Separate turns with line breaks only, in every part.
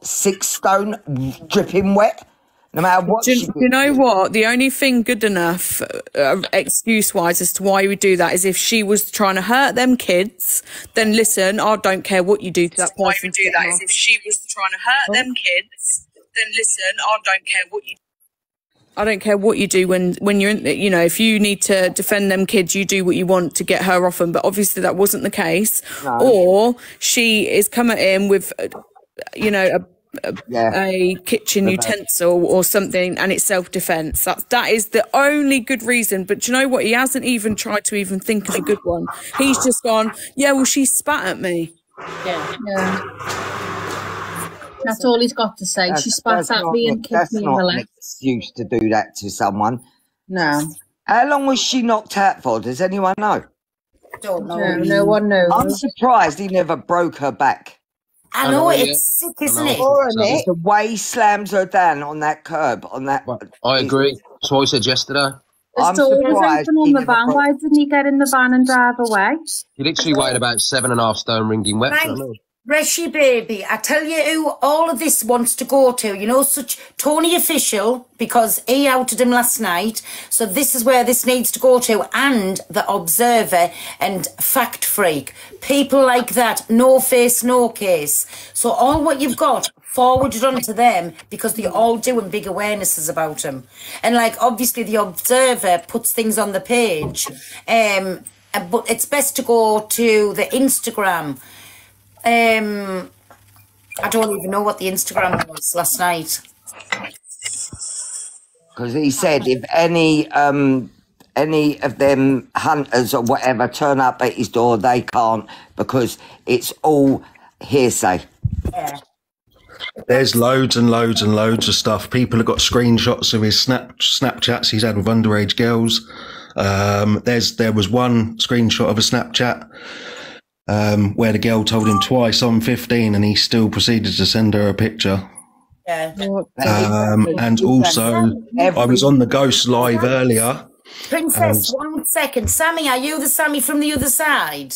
6 stone, dripping wet. No matter what she did.
You know what? The only thing good enough, excuse-wise, as to why you would do that is if she was trying to hurt them kids, then listen, I don't care what you do to that person. Why you would do that is if she was trying to hurt them kids, then listen, I don't care what you do. I don't care what you do when you're in, you know, if you need to defend them kids, you do what you want to get her off them. But obviously that wasn't the case. No. Or she is coming in with, you know, a kitchen utensil or something, and it's self-defense. That is the only good reason. But do you know what? He hasn't even tried to even think of a good one. He's just gone, yeah, well, she spat at me.
Yeah. That's all he's got to say. She spat at me and kicked me in the leg. That's not an
excuse to do that to someone.
No.
How long was she knocked out for? Does anyone know?
Don't know. No one knows.
I'm surprised he never broke her back.
I know, it's sick, isn't it?
The way he slams her down on that curb, on that.
I agree. That's what I said yesterday.
I'm surprised on the van. Why didn't he get in the van and drive away?
He literally weighed about 7.5 stone, ringing wet.
Reshi baby, I tell you who all of this wants to go to. You know, such Tony Official, because he outed him last night. So this is where this needs to go to. And the Observer and Fact Freak. People like that, no face, no case. So all what you've got, forwarded on to them, because they're all doing big awarenesses about him. And like, obviously the Observer puts things on the page. But it's best to go to the Instagram. I don't even know what the Instagram was last night.
Because he said if any of them hunters or whatever turn up at his door, they can't, because it's all hearsay.
Yeah.
There's loads and loads and loads of stuff. People have got screenshots of his Snapchats he's had with underage girls. There was one screenshot of a Snapchat where the girl told him twice I'm 15 and he still proceeded to send her a picture.
Yeah.
And also, I was on the Ghost Live earlier.
Princess, 1 second. Sammy, are you the Sammy from the other side?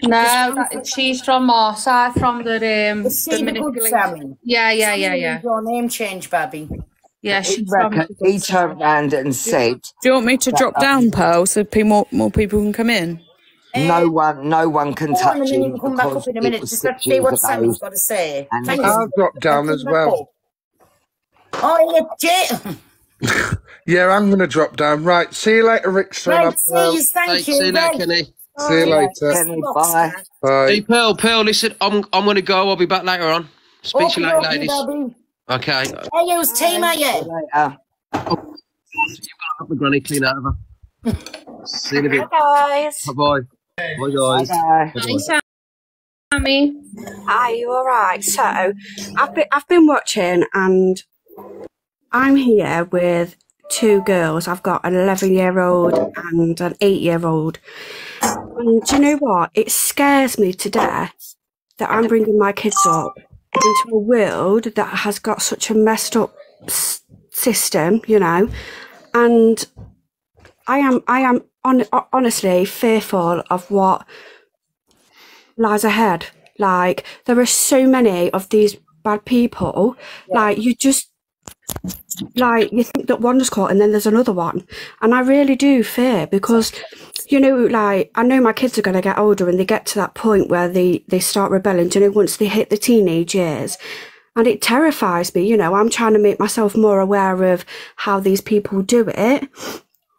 No, she's from our side, from the
Sammy?
Yeah.
Your name change, Babby.
Yeah, she's
he turned around and said,
do you want me to drop down, Pearl, so more people can come in?
No one can touch him.
Come back up in a minute. Just let's see what Sammy's got to say.
I'll drop down as well.
Oh, yeah,
yeah, I'm going to drop down. Right, see you later, Rich.
Right, see you, thank you.
See you later, Kenny.
See you later.
Kenny, bye.
Hey, Pearl, listen, I'm going to go. I'll be back later on. Speak to you later, ladies. Okay.
Hey, who's team are you?
You've got to the granny clean out of her. See you in a bit.
Hi, guys.
Bye-bye. Bye, guys.
Hi, Sammy.
Hi, you all right? So, I've been watching, and I'm here with 2 girls. I've got an 11-year-old and an 8-year-old. And do you know what? It scares me to death that I'm bringing my kids up into a world that has got such a messed up system, you know, and I am honestly fearful of what lies ahead. Like, there are so many of these bad people. Like, you think that one's caught and then there's another one. And I really do fear, because, you know, like, I know my kids are going to get older and they get to that point where they start rebelling, you know, once they hit the teenage years. And it terrifies me, you know. I'm trying to make myself more aware of how these people do it.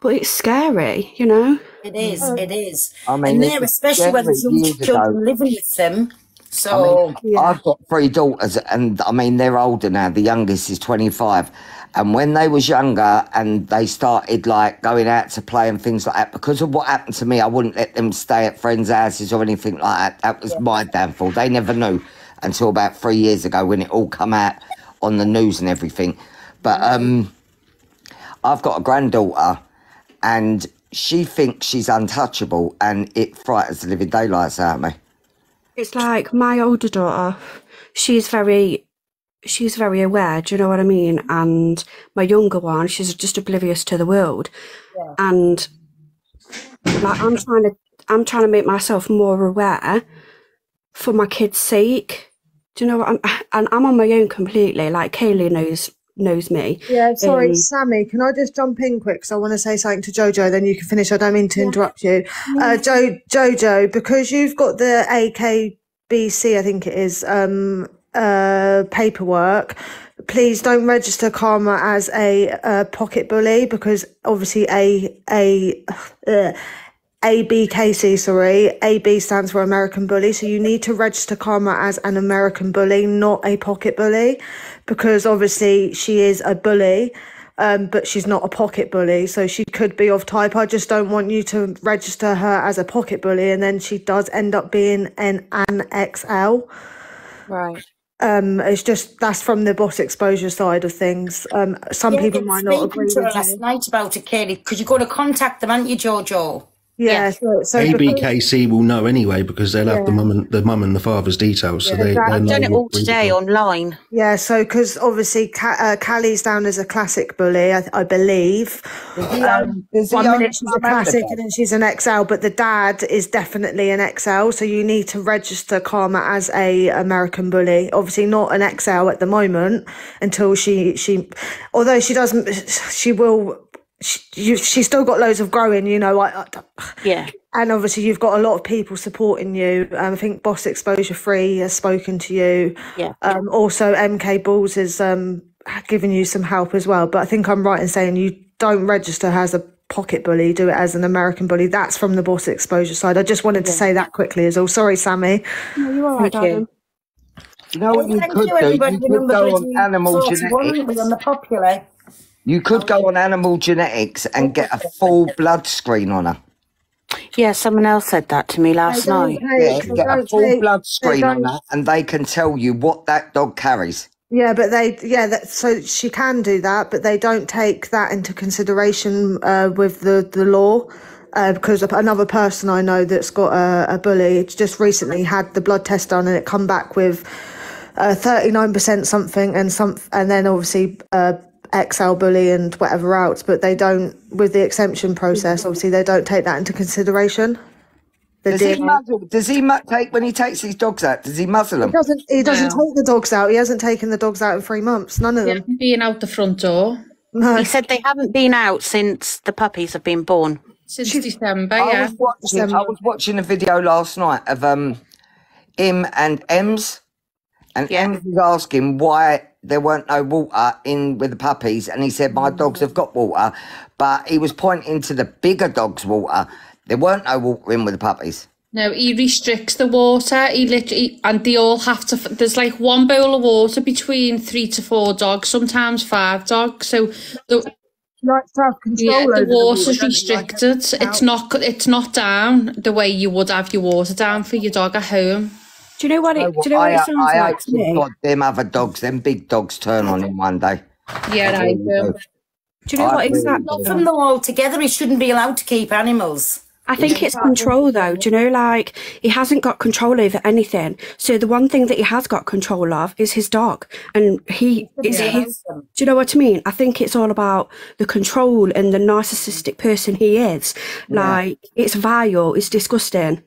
But it's scary, you know.
It is.
I mean,
and they're especially when there's young children living with them. So,
I mean, I've got 3 daughters, and I mean, they're older now. The youngest is 25. And when they was younger and they started like going out to play and things like that, because of what happened to me, I wouldn't let them stay at friends' houses or anything like that. That was my downfall. They never knew until about 3 years ago when it all come out on the news and everything. But I've got a granddaughter, and she thinks she's untouchable, and it frightens the living daylights out of me.
It's like my older daughter, she's very aware, do you know what I mean? And my younger one, she's just oblivious to the world. Yeah. And like, I'm trying to make myself more aware for my kids' sake. Do you know what? I'm on my own completely. Like Kaylee knows me.
Yeah, sorry, Sammy, can I just jump in quick? Because I want to say something to Jojo, then you can finish. I don't mean to interrupt you. Jojo, because you've got the AKBC, I think it is, paperwork, please don't register Karma as a pocket bully, because obviously ABKC, sorry, AB stands for American Bully. So you need to register Karma as an American bully, not a pocket bully, because obviously she is a bully, but she's not a pocket bully. So she could be of type. I just don't want you to register her as a pocket bully, and then she does end up being an XL.
Right.
It's just, that's from the boss exposure side of things. Some people might not agree with you.
Last night about it, Katie, because you're going to contact them, aren't you, Jojo?
Yeah, so
ABKC will know anyway, because they'll have the mum and the father's details. So they
I've done it all today online.
Yeah, so because obviously Callie's down as a classic bully, I believe. 1 minute she's a classic and then she's an XL, but the dad is definitely an XL. So you need to register Karma as a American bully. Obviously not an XL at the moment until she although she doesn't, she will. She's still got loads of growing, you know.
Yeah.
And obviously you've got a lot of people supporting you. I think Boss Exposure Free has spoken to you.
Yeah.
Also MK Balls has given you some help as well. But I think I'm right in saying you don't register her as a pocket bully, do it as an American bully. That's from the Boss Exposure side. I just wanted to say that quickly as well. Sorry, Sammy.
No, you're all right, darling.
You know what you could do? You could go on animal genetics.
On the popular.
You could go on animal genetics and get a full blood screen on her.
Yeah, someone else said that to me last night.
Get a full blood screen on her, and they can tell you what that dog carries.
Yeah, but so she can do that, but they don't take that into consideration with the law. Because another person I know that's got a bully just recently had the blood test done, and it come back with 39% something, and then obviously XL bully and whatever else, but they don't, with the exemption process, obviously they don't take that into consideration.
Does he take, when he takes his dogs out, does he muzzle them?
He doesn't take the dogs out. He hasn't taken the dogs out in 3 months. None of them.
Being out the front door.
No.
He said they haven't been out since the puppies have been born.
Since December,
I was watching a video last night of him and Ems, and Ems was asking why there weren't no water in with the puppies, and he said, my dogs have got water, but he was pointing to the bigger dogs' water. There weren't no water in with the puppies.
No, he restricts the water. He literally, and they all have to, there's like one bowl of water between 3 to 4 dogs, sometimes 5 dogs. So the water's restricted. It's not down the way you would have your water down for your dog at home.
Do you know what it sounds like to me?
God, them other dogs, them big dogs turn on him one day.
Yeah, I do.
Do you know what exactly?
Not from them all together. He shouldn't be allowed to keep animals.
I think it's control though. Do you know, like, he hasn't got control over anything. So the one thing that he has got control of is his dog. And it's his. Do you know what I mean? I think it's all about the control and the narcissistic person he is. Like, it's vile, it's disgusting.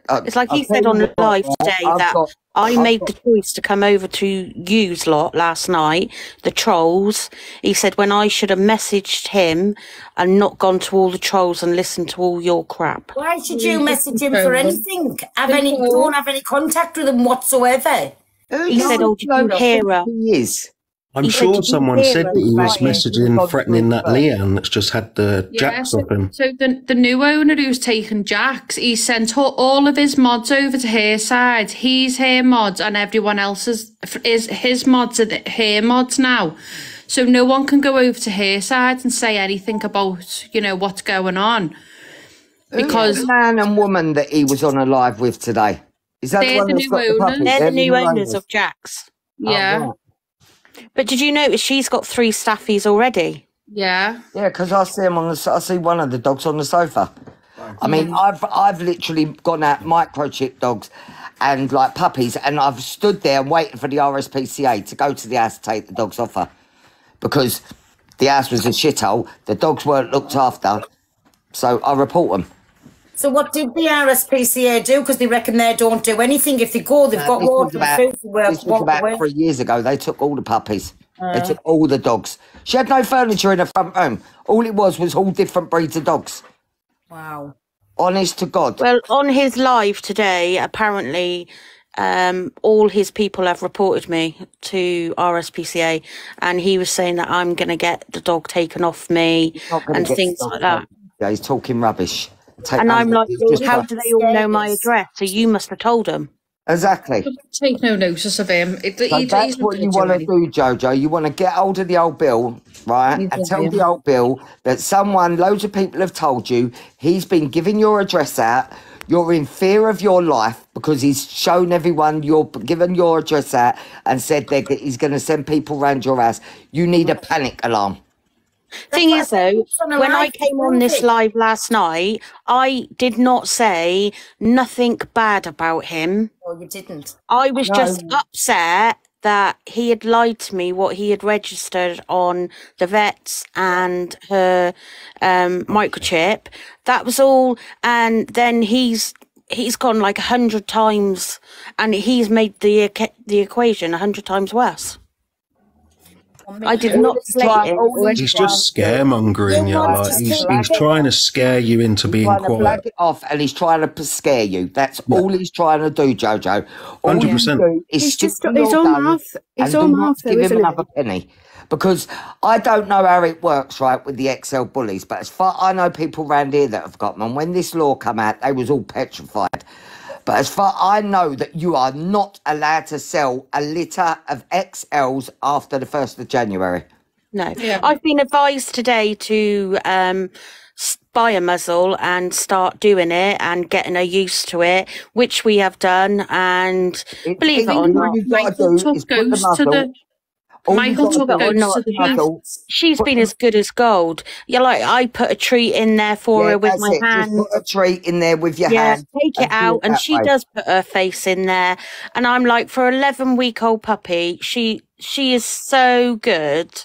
It's like he said on the live today that I made the choice to come over to you's lot last night, the trolls. He said when I should have messaged him and not gone to all the trolls and listened to all your crap.
Why should you message him for anything? Don't have any contact with him whatsoever.
He said, oh, did you hear her?
He is.
I'm sure someone said that he was messaging, threatening that Leanne that's just had the jacks off him.
So the new owner who's taken jacks, he sent all of his mods over to her side. He's her mods and everyone else is his mods are her mods now. So no one can go over to her side and say anything about, you know, what's going on. Because
the man and woman that he was on a live with today. Is that
they're the new owners?
They're the new owners of Jack's.
Yeah.
Oh, right.
But did you notice she's got 3 staffies already?
Yeah.
Yeah, because I see him I see one of the dogs on the sofa. I mean, I've literally gone out microchip dogs and like puppies, and I've stood there and waited for the RSPCA to go to the house to take the dogs off her because the house was a shithole. The dogs weren't looked after, so I report them.
So what did the RSPCA do? Because they reckon they don't do anything. If they go, they've got water and food to work.
This was about 3 years ago. They took all the puppies. They took all the dogs. She had no furniture in her front room. All it was all different breeds of dogs.
Wow.
Honest to God.
Well, on his live today, apparently, all his people have reported me to RSPCA, and he was saying that I'm going to get the dog taken off me and things like that.
Yeah, he's talking rubbish.
And I'm like, well, how do they all know my address? So you must have told them.
Exactly.
Take no notice of him.
That's what you want to do, Jojo. You want to get hold of the old Bill, right? And tell the old Bill that loads of people have told you he's been giving your address out. You're in fear of your life because he's shown everyone you're given your address out and said he's going to send people around your house. You need a panic alarm.
Thing is, though, when I came on this live last night, I did not say nothing bad about him.
Oh, you didn't.
I was just upset that he had lied to me what he had registered on the vets and her microchip. That was all. And then he's gone like 100 times, and he's made the equation 100 times worse. I did not say it.
He's just scaremongering you. Like he's trying to scare you into being quiet.
Flag it off, and he's trying to scare you. That's all he's trying to do, Jojo.
100%.
He's just his own mouth. His own mouth, though,
give him
isn't
another penny. Because I don't know how it works, right, with the XL bullies, but as far I know people around here that have got them, and when this law come out, they was all petrified. But as far I know that you are not allowed to sell a litter of XLs after the 1st of January.
No. Yeah. I've been advised today to buy a muzzle and start doing it and getting her used to it, which we have done. And believe it or not,
Michael goes to the...
She's been as good as gold. Yeah, like I put a treat in there for her with my hand.
Just put a treat in there with your hand.
Take it out, and she does put her face in there. And I'm like, for an 11-week-old puppy, she is so good.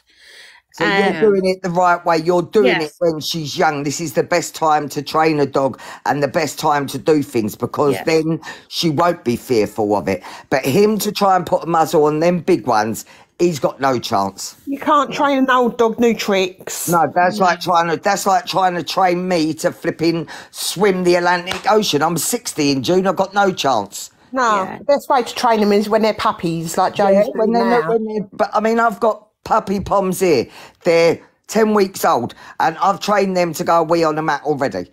So you're doing it the right way. You're doing it when she's young. This is the best time to train a dog and the best time to do things, because then she won't be fearful of it. But him to try and put a muzzle on them big ones, he's got no chance.
You can't train an old dog new tricks.
No, that's like trying to train me to flipping swim the Atlantic Ocean. I'm 60 in June. I've got no chance.
No, the best way to train them is when they're puppies, like Joe's doing now.
But I mean, I've got puppy poms here. They're 10 weeks old, and I've trained them to go wee on the mat already.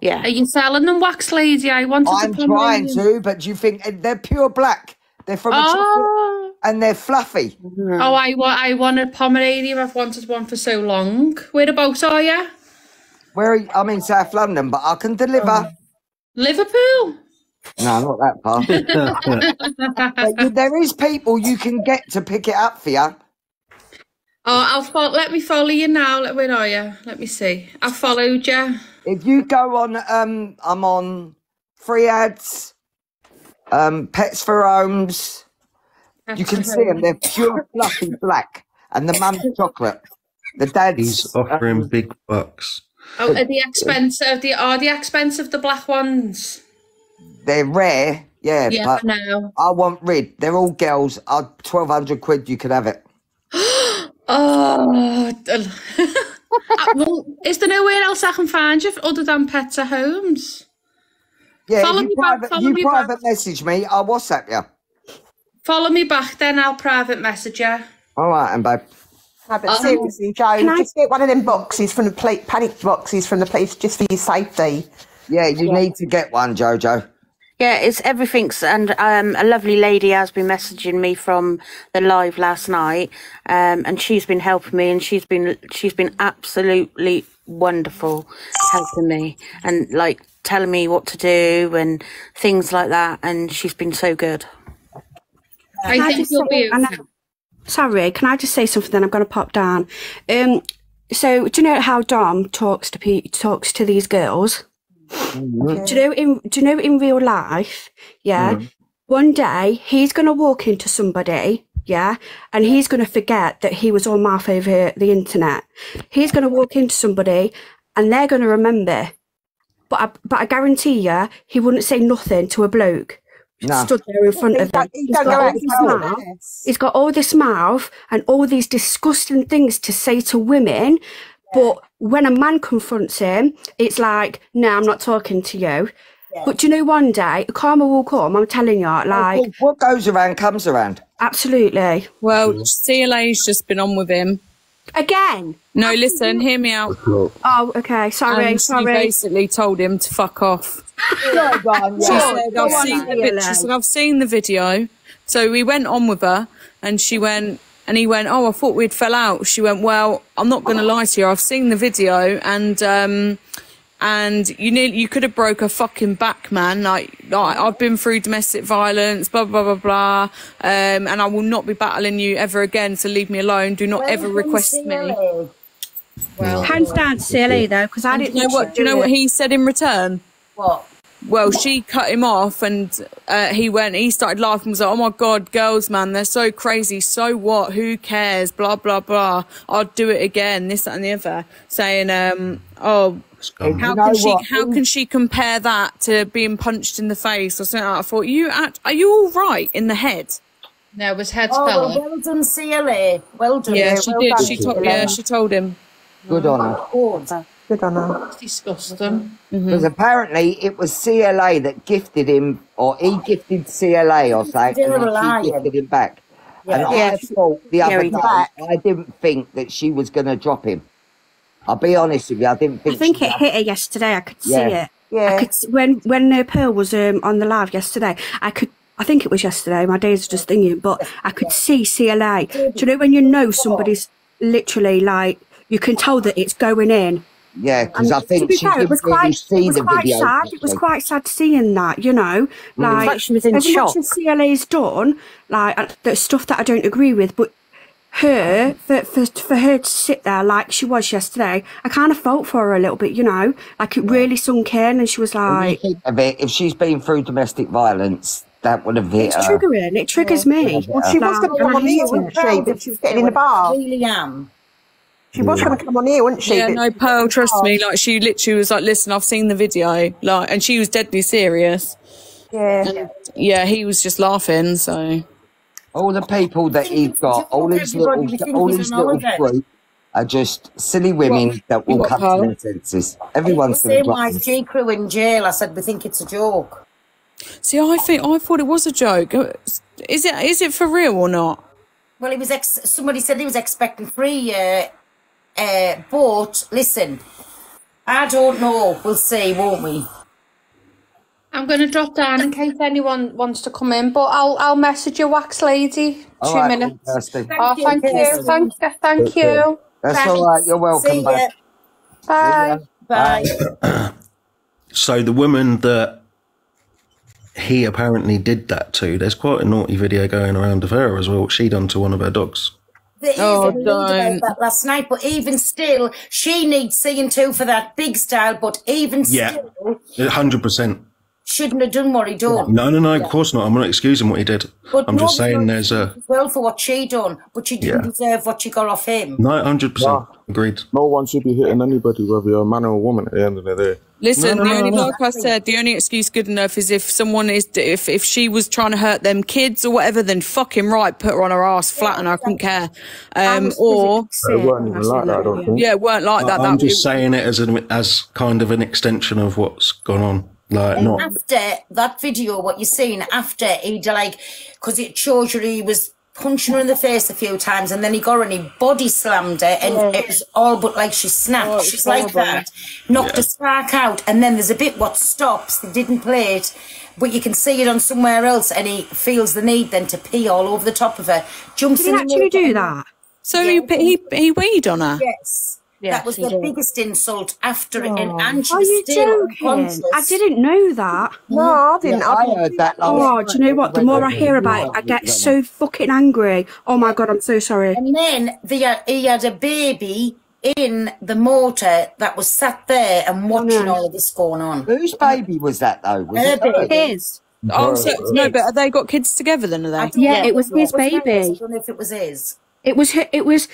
Yeah.
Are you selling them, wax lady? I'm
trying to, but do you think they're pure black? They're from a chocolate, and they're fluffy.
Oh, I want a Pomeranian. I've wanted one for so long. Whereabouts are you?
I'm in South London, but I can deliver.
Liverpool?
No, not that far. But there is people you can get to pick it up for you.
Oh, let me follow you now. Where are you? Let me see. I followed you.
If you go on, I'm on Free Ads, Pets for Homes. You can see them. They're pure fluffy black, and the mum's chocolate. The dad's.
He's offering big bucks.
Oh, are the expensive the black ones?
They're rare, yeah.
Yeah,
but
no.
I want rid. They're all girls. 1,200 quid. You could have it.
Oh. Well, is there nowhere else I can find you other than Pets at Homes?
Yeah, you private message me. I'll WhatsApp you.
Follow me back, then I'll private message you.
All right, and babe.
No, but seriously, Joe, just get one of them boxes from the panic boxes from the police, just for your safety.
Yeah, you need to get one, Jojo.
Yeah, it's everything's, and a lovely lady has been messaging me from the live last night, and she's been helping me, and she's been absolutely wonderful helping me, and like telling me what to do and things like that, and she's been so good.
I think you'll be.
Sorry, can I just say something? Then I'm going to pop down. So do you know how Dom talks to these girls? Mm-hmm. Do you know in real life? Yeah. Mm-hmm. One day he's going to walk into somebody. Yeah, and he's going to forget that he was all mouth over the internet. He's going to walk into somebody, and they're going to remember. But I guarantee you, he wouldn't say nothing to a bloke.
No.
Stood there in front of him. He's got all this mouth and all these disgusting things to say to women, but when a man confronts him, it's like, no, I'm not talking to you. Yeah. But do you know, one day, karma will come, I'm telling you, like...
What goes around comes around.
Absolutely.
Well, CLA's just been on with him.
Again?
No, listen, hear me out.
Oh, okay, sorry.
She basically told him to fuck off. She said, I've seen the video. So we went on with her, and she went, and he went, oh, I thought we'd fell out. She went, well, I'm not going to lie to you. I've seen the video, and you could have broke a fucking back, man. Like I've been through domestic violence, blah blah blah blah, and I will not be battling you ever again. So leave me alone. Do not ever request me.
Well, hands down to CLA though, because I didn't know what.
Do you know what he said in return?
What?
Well, she cut him off, and he started laughing. Was like, "Oh my god, girls, man, they're so crazy. So what? Who cares? Blah blah blah. I'll do it again. This, that, and the other." Saying, "Oh, how can she compare that to being punched in the face or something?" I thought, are you all right in the head?
No, it was head spelling.
Well done, CLA. Well done.
Yeah, she did. She told him.
Good on her.
Good on her.
That's disgusting.
Because apparently it was CLA that gifted him, or he gifted CLA or something, and then she gifted him back. Yeah. And I thought the other day, I didn't think that she was going to drop him. I'll be honest with you, I didn't think.
I think it hit her yesterday. I could see it. Yeah. When Pearl was on the live yesterday, I think it was yesterday. My days are just thinking, but I could see CLA. Do you know when you know somebody's literally like, you can tell that it's going in.
Yeah, because I think she didn't really see the video.
Sad. It was quite sad seeing that, you know. Like
she was in shock.
As much as CLA's done, like there's stuff that I don't agree with, but for her to sit there like she was yesterday, I kind of felt for her a little bit, you know. Like it really sunk in, and she was like,
if she's been through domestic violence, that would have hit her.
It's triggering. It triggers me.
Well, she was going to come on here, wasn't she? But she was getting in the bar.
Really am.
She was going to come on here, wasn't she?
Yeah, no, Pearl, trust me. Like, she literally was like, listen, I've seen the video. Like, and she was deadly serious.
Yeah.
And, yeah, he was just laughing, so.
All the people that he's got, all his little group are just silly women that will come to their senses. Everyone's going to drop them.
G Crew in jail. I said, we think it's a joke.
See, I thought it was a joke. Is it for real or not?
Well, he was somebody said he was expecting 3 years. But listen, I don't know. We'll see, won't we?
I'm going to drop down in case anyone wants to come in, but I'll message you, Wax Lady. 2 minutes.
Thank
you.
That's all right. You're welcome back.
Bye.
Bye.
So the woman that he apparently did that to, there's quite a naughty video going around of her as well, what she done to one of her dogs.
About that last night, but even still, she needs seeing too for that big style. But even still,
100%.
Shouldn't have done what he done.
No, of course not. I'm not excusing what he did. But I'm just saying there's a...
Well, for what she done, but she didn't deserve what she got off him.
No, 100%. Agreed.
No one should be hitting anybody, whether you're a man or a woman, at the end of the day.
Listen, like I said, the only excuse good enough is if someone is, if she was trying to hurt them kids or whatever, then fucking right, put her on her ass flat and I couldn't care. Or...
It weren't even like that, I don't think.
Yeah, it weren't like that.
I'm just saying it as kind of an extension of what's gone on. Like, not
after that video, what you're seeing after he because it shows you he was punching her in the face a few times, and then he got her and he body slammed her, and it was all but like she snapped. She's like that, knocked a spark out, and then there's a bit what stops. They didn't play it, but you can see it on somewhere else, and he feels the need then to pee all over the top of her. Jumps
Did he actually do that?
So he weed on her.
Yes.
Yeah,
that was the biggest insult after it, and she
Are
was
you
still
joking?
unconscious.
I didn't know that.
No, I didn't.
I heard that.
Oh, do you know what? The more I hear about it, I get so fucking angry. Oh my God, I'm so sorry.
And then he had a baby in the motor that was sat there and watching all of this going on.
Whose baby was that though? Was it
his?
Oh, so, no, but have they got kids together then? Are they?
Yeah, it was his baby.
I don't know if it was his.
It was their
his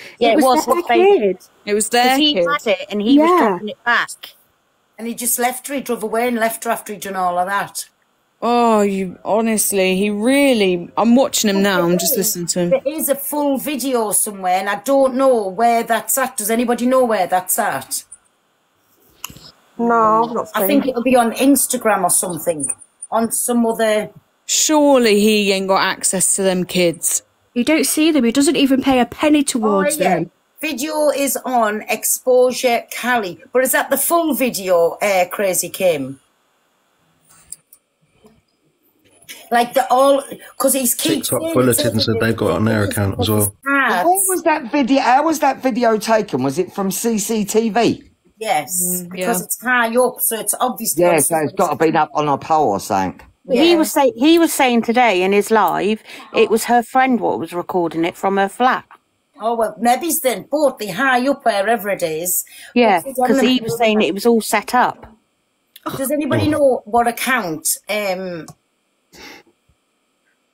baby.
It was their
he
kid.
had it and he was dropping it back.
And he just left her. He drove away and left her after he'd done all of that.
Oh, you honestly, he really. I'm watching him now. I'm just listening to him.
There is a full video somewhere, and I don't know where that's at. Does anybody know where that's at?
No, I'm not.
I think it'll be on Instagram or something. On some other.
Surely he ain't got access to them kids.
You don't see them. He doesn't even pay a penny towards them.
Video is on Exposure Cali, but is that the full video? Crazy Kim. Like the all, because he's keeps
TikTok bulletins that they've got on their account as well.
How was that video taken? Was it from CCTV?
Yes, because it's high up, so it's obviously.
Yeah, so it's got to be up on a pole or something.
Yeah. He was saying today in his live, it was her friend what was recording it from her flat.
Oh well, maybe then both the high up wherever it is.
Yeah, because he was saying it was all set up.
Does anybody know what account?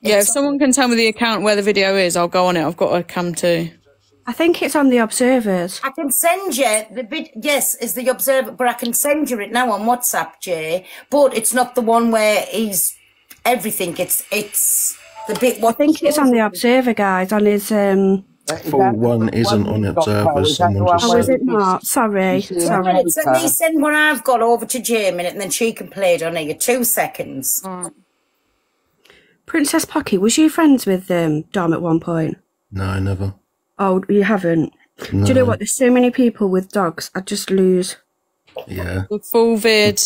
Yeah, if someone can tell me the account where the video is, I'll go on it. I've got a cam too.
I think it's on the Observers.
I can send you the bit. Yes, is the Observer, but I can send you it now on WhatsApp, Jay. But it's not the one where he's everything. It's the bit.
I think it's on the Observer, guys. On his
Full one isn't on Observers.
Oh, is it not? Sorry.
Let me send what I've got over to Jay a minute, and then she can play it on here. 2 seconds.
Princess Pocky, was you friends with Dom at one point?
No, never.
Oh, you haven't?
No.
Do you know what? There's so many people with dogs. I just lose.
Yeah.
The full vid.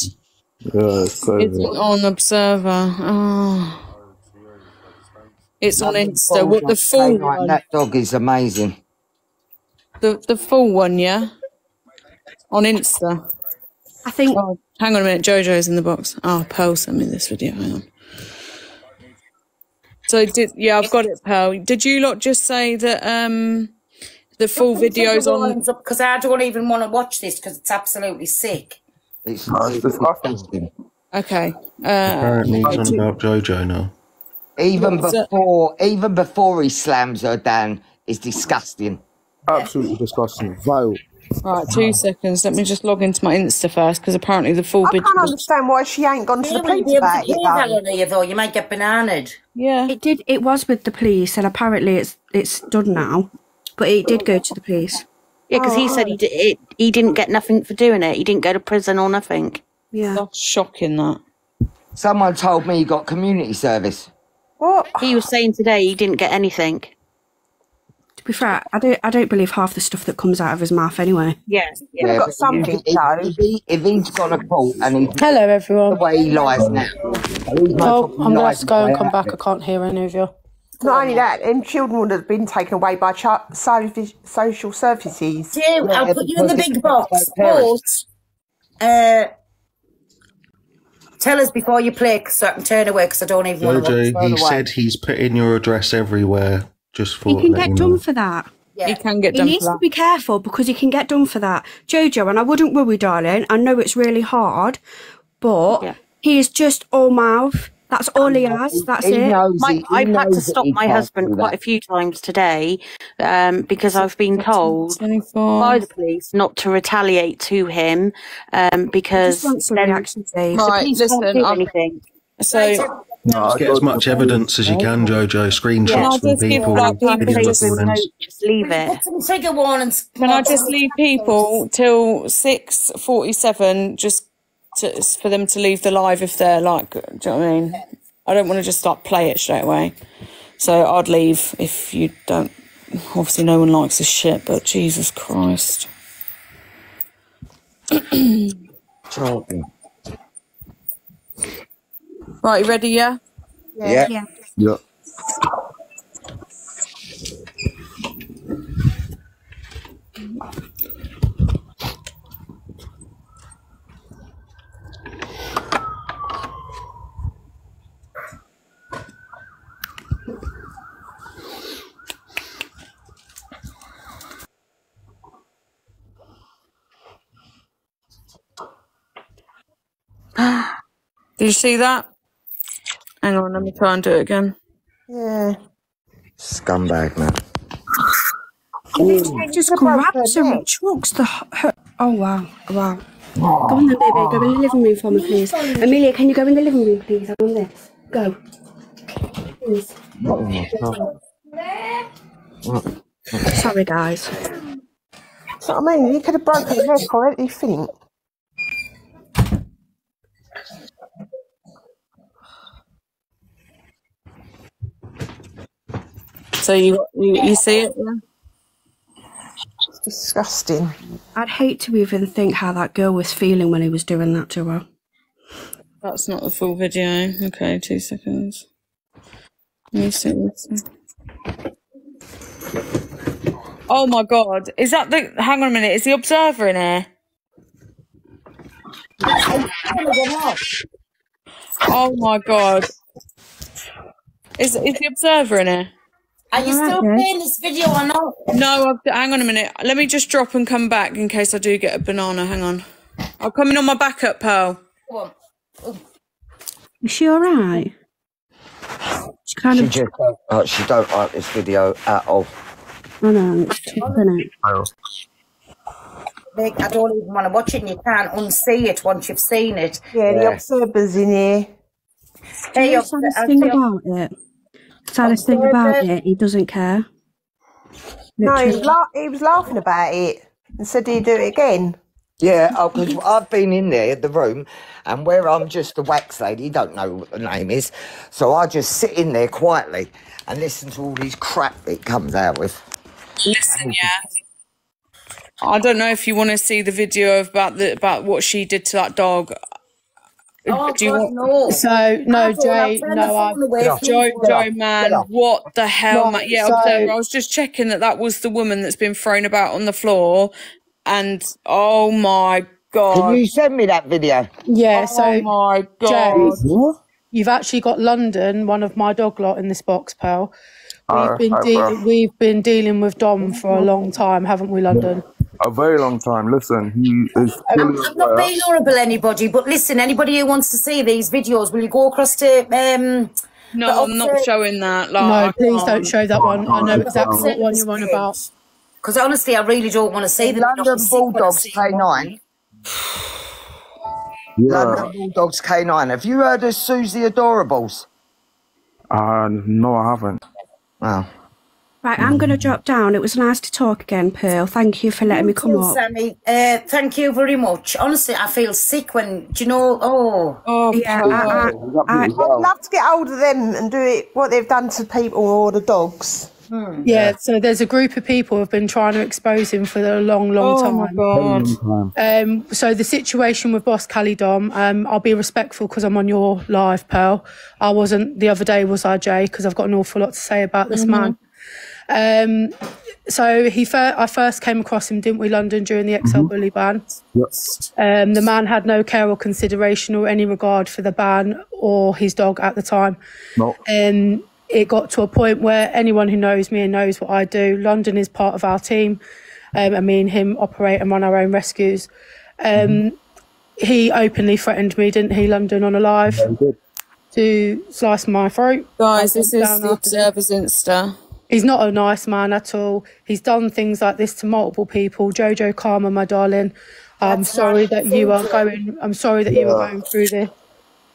Yeah, it's crazy.
It's on Observer. Oh. It's on Insta. What the full one?
That dog is amazing.
The full one, yeah? On Insta.
I think.
Oh, hang on a minute. Jojo's in the box. Oh, Pearl sent me this video. Hang on. So I've got it, Pearl. Did you lot just say that the full video's on?
Because I don't even want to watch this because it's absolutely sick.
It's disgusting.
Okay.
Apparently he's on about Jojo now.
Even before he slams her down, is disgusting.
Absolutely disgusting. Vile.
Right, 2 seconds. Let me just log into my Insta first because apparently the full
I
video.
can't understand why she ain't gone to the police about it.
Though you might get bananaed.
Yeah,
it did. It was with the police, and apparently it's done now. But it did go to the police.
Yeah, because he said he didn't get nothing for doing it. He didn't go to prison or nothing.
Yeah,
that's shocking. That
someone told me he got community service.
What?
He was saying today he didn't get anything.
To be fair, I don't believe half the stuff that comes out of his mouth anyway.
Yeah,
yeah. Got something though.
If he's gone to court and he's
hello everyone.
The way he lies now.
Oh, I'm gonna have to go and come back. I can't hear any of you.
Not only that, them children would have been taken away by social services.
Jim, I'll put you in the big box. But, tell us before you play so I can turn away because I don't even want to watch.
Jojo, he said he's putting your address everywhere just for.
He can get done for that.
Yeah.
He can get done for that.
He needs to be careful because he can get done for that. Jojo, and I wouldn't worry, darling. I know it's really hard, but he is just all mouth. That's all he has. That's it.
I've had to stop my husband quite a few times today because I've been told by the police not to retaliate to him because then the police can't do anything.
So
just get as much evidence as you can, Jojo. Screenshots from people.
Just leave it.
Put some trigger warnings.
Can I just leave people till 6:47 just for them to leave the live if they're like, do you know what I mean? I don't want to just like play it straight away. So I'd leave if you don't. Obviously no one likes this shit, but Jesus Christ. Right, you ready, yeah?
Yeah.
Did you see that? Hang on, let me try and do it again.
Yeah.
Scumbag, man.
Just grabs her and chucks the... Oh, wow. Wow. Go on then, baby. Go in the living room for me, please. Amelia, can you go in the living room, please? I'm on this. Go. Please. Sorry, guys.
That's what I mean. You could have broken the neck or anything.
So you see it? Yeah?
It's disgusting.
I'd hate to even think how that girl was feeling when he was doing that to her.
That's not the full video. Okay, 2 seconds. Let me see this. Oh my God. Is that the... Hang on a minute. Is the Observer in here? Oh my God. Is the Observer in here?
Are you still playing this video or not?
No, hang on a minute. Let me just drop and come back in case I do get a banana. Hang on. I'll come in on my backup, Pearl.
Is she alright? She kind of...
She don't like this video at all.
I know, it's tough, isn't it?
Like, I don't even want to watch it, and you can't unsee it once you've seen it.
Yeah, the Observer's in here.
Hey, the saddest thing about it? Saddest thing about it, he doesn't care.
No, he was laughing about it and said he'd do it again.
Yeah, because I've been in there, the room, and where I'm just the wax lady, don't know what the name is, so I just sit in there quietly and listen to all these crap it comes out with.
Listen, yeah. I don't know if you want to see the video about what she did to that dog.
Oh, God, no.
So, no, Jay, no,
Joe, man, what the hell, man? Yeah, I was just checking that was the woman that's been thrown about on the floor, and oh my God.
Can you send me that video?
Yeah,
oh my God.
Jay, you've actually got London, one of my dog lot, in this box, pal. We've been dealing with Dom for a long time, haven't we, London?
A very long time. Listen, he is.
I'm not being horrible, anybody, but listen, anybody who wants to see these videos, will you go across to
No, I'm not showing that. Like,
no, please don't show that one. I know exactly what one you're on about.
Because honestly, I really don't want to see the
London Bulldogs K9. London Bulldogs K9. Have you heard of Susie Adorables?
No, I haven't.
Wow.
Right, I'm going to drop down. It was nice to talk again, Pearl. Thank you for letting me come up.
Sammy, thank you very much. Honestly, I feel sick when, do you know,
yeah,
I'd love to get hold of them and do it, what they've done to people or the dogs.
Yeah, so there's a group of people who have been trying to expose him for a long time.
Oh my
God. So the situation with Boss Cali Dom, I'll be respectful because I'm on your live, Pearl. I wasn't the other day, was I, Jay? Because I've got an awful lot to say about this man. So I first came across him, didn't we, London, during the XL bully ban?
Yes.
The man had no care or consideration or any regard for the ban or his dog at the time.
No.
It got to a point where anyone who knows me and knows what I do, London is part of our team. And me and him operate and run our own rescues. He openly threatened me, didn't he, London, on a live, to slice my throat.
Guys, this is the Observer's Insta.
He's not a nice man at all. He's done things like this to multiple people. Jojo Karma, my darling, I'm sorry that you are going. I'm sorry that you are going through this.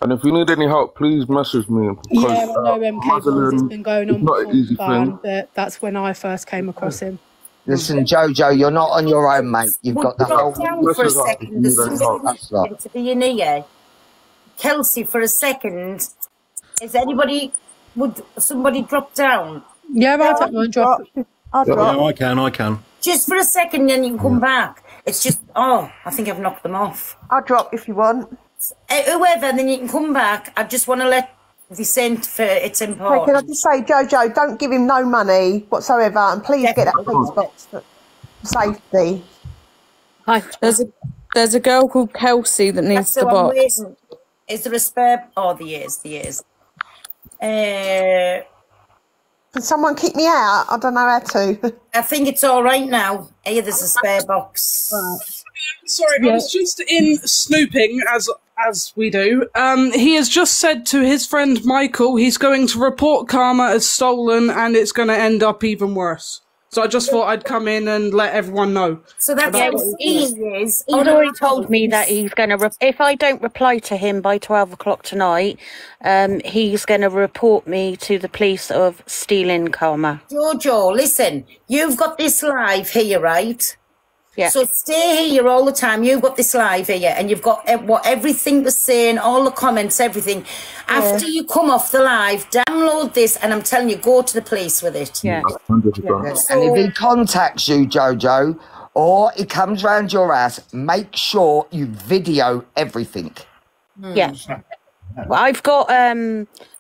And if you need any help, please message me.
Yeah, I know MK has been going on
before the
ban, but that's when I first came across him.
Listen, Jojo, you're not on your own, mate. You've got the whole...
Down for a second. There's somebody to be in here. Kelsey, for a second. Is anybody... Would somebody drop down?
Yeah, I don't mind drop.
Yeah, I can.
Just for a second, then you can come back. It's just... Oh, I think I've knocked them off.
I'll drop if you want.
Whoever, then you can come back. I just want to let the sent for it's important.
Can I just say, Jojo, don't give him no money whatsoever, and please get that police box for safety.
Hi, there's a girl called Kelsey that needs the box.
Is there a spare? Oh, there is.
Can someone kick me out? I don't know how to.
I think it's all right now. Hey, there's a spare box.
Right.
Sorry, I was just in snooping, as we do. He has just said to his friend Michael he's going to report Karma as stolen and it's going to end up even worse. So I just thought I'd come in and let everyone know.
So that's
Yeah,
what
he's already told me that he's going to, if I don't reply to him by 12 o'clock tonight, he's going to report me to the police of stealing Karma.
Jojo, listen, you've got this live here, right?
Yeah.
So stay here all the time. You've got this live here, and you've got what everything was saying, all the comments, everything. After you come off the live, download this, and I'm telling you, go to the police with it.
Yeah.
100%.
And if he contacts you, Jojo, or he comes round your house, make sure you video everything.
Yeah. Well, I've got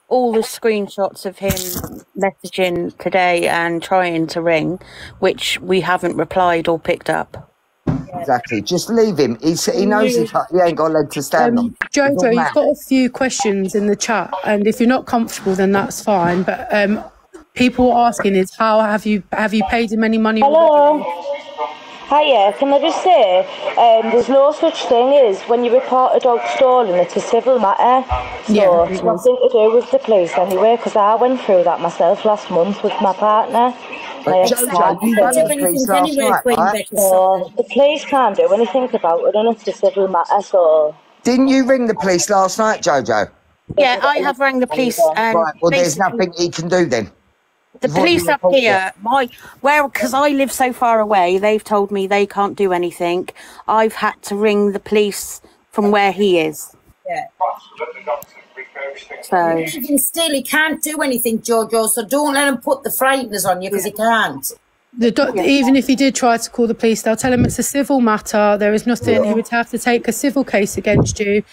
all the screenshots of him messaging today and trying to ring, which we haven't replied or picked up.
Exactly. Just leave him. He knows he ain't got a leg to stand on.
Jojo, you've got a few questions in the chat, and if you're not comfortable, then that's fine. But people are asking is how have you paid him any money?
Hello. Hiya, can I just say, there's no such thing as when you report a dog stolen, it's a civil matter. So it's nothing to do with the police anyway, because I went through that myself last month with my partner.
But Jojo, you rang the police last night, right?
So the police can't do anything about it, and it's a civil matter, so...
Didn't you ring the police last night, Jojo?
Yeah, I have rang the police. And
right, well, there's nothing he can do then.
The police up here, because I live so far away, they've told me they can't do anything. I've had to ring the police from where he is.
Yeah.
So
Still, he can't do anything, Jojo, so don't let him put the frighteners on you, because he can't.
Even if he did try to call the police, they'll tell him it's a civil matter. There is nothing. He would have to take a civil case against you.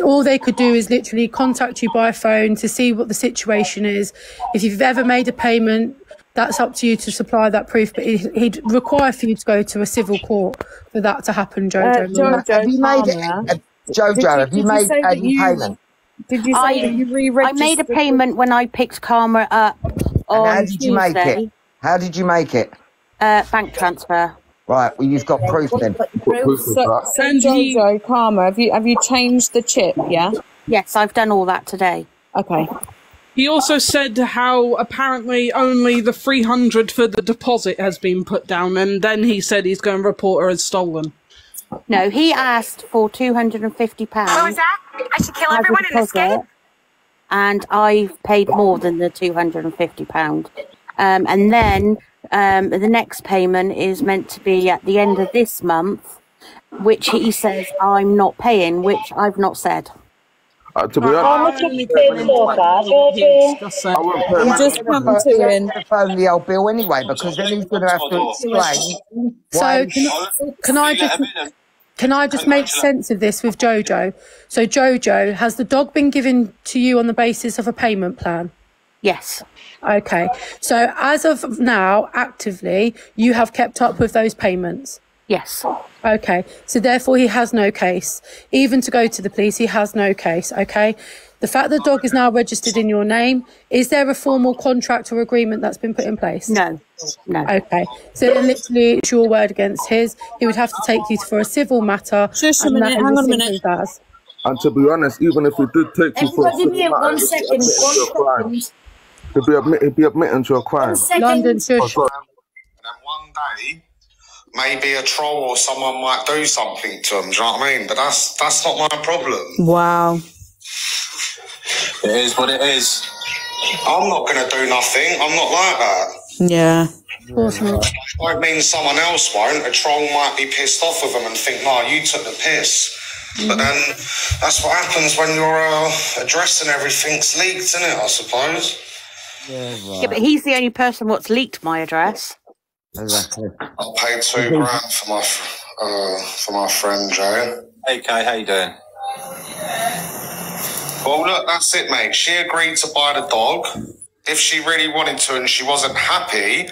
All they could do is literally contact you by phone to see what the situation is. If you've ever made a payment, that's up to you to supply that proof. But he'd require for you to go to a civil court for that to happen, Jojo.
Have you made it? Jojo, have you made any payment?
Did you say that you re-registered?
I made a payment when I picked Karma up on
how did you make it? How did you make it?
Bank transfer.
Right, well, you've got proof then.
So Jojo, Karma, have you changed the chip, yeah?
Yes, I've done all that today.
Okay.
He also said how apparently only the 300 for the deposit has been put down, and then he said he's going to report her as stolen.
No, he asked for £250.
What was that? I should kill everyone in this game.
And I've paid more than the £250. And then the next payment is meant to be at the end of this month, which he says I'm not paying, which I've not said.
To be honest,
how much have you paid so far, Jojo?
You just come to phone the old bill anyway, because then he's going to have to explain.
So can I just make sense of this with Jojo? So Jojo, has the dog been given to you on the basis of a payment plan?
Yes.
Okay. So as of now, actively, you have kept up with those payments?
Yes.
Okay. So therefore, he has no case. Even to go to the police, he has no case. Okay. The fact the dog is now registered in your name, is there a formal contract or agreement that's been put in place?
No. No.
Okay. So literally, it's your word against his. He would have to take you for a civil matter.
Just a minute. Hang on a minute.
And to be honest, even if we did take you for a civil matter,
one second.
It'd be admitting to a crime.
London, shush.
And then one day, maybe a troll or someone might do something to them. Do you know what I mean? But that's not my problem.
Wow.
It is what it is. I'm not going to do nothing. I'm not like that.
Yeah.
Of course not.
Might mean someone else won't. A troll might be pissed off with them and think, "No, you took the piss." But then that's what happens when your address and everything's leaked, isn't it? I suppose.
Yeah, right.
Yeah, but he's the only person what's leaked my address.
Exactly.
I paid $2 grand for my friend Joe.
Hey Kay, how you doing?
Well, look, that's it, mate. She agreed to buy the dog. If she really wanted to and she wasn't happy,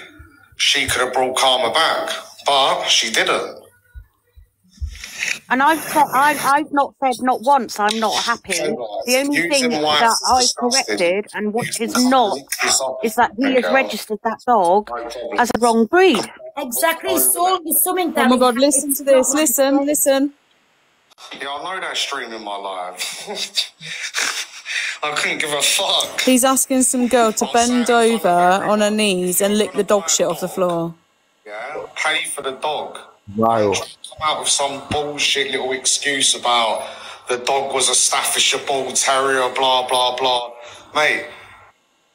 she could have brought Karma back, but she didn't.
And I've not said not once I'm not happy. The only thing that I've corrected and which is not is that he has registered that dog as a wrong breed.
Exactly. So it's something that.
Oh my God! Listen to this. Listen.
Yeah, I know they're streaming my live. I couldn't give a fuck.
He's asking some girl to bend over on her knees and lick the dog shit off the floor.
Yeah, pay for the dog.
Wow.
Come out with some bullshit little excuse about the dog was a Staffordshire Bull Terrier, blah, blah, blah. Mate,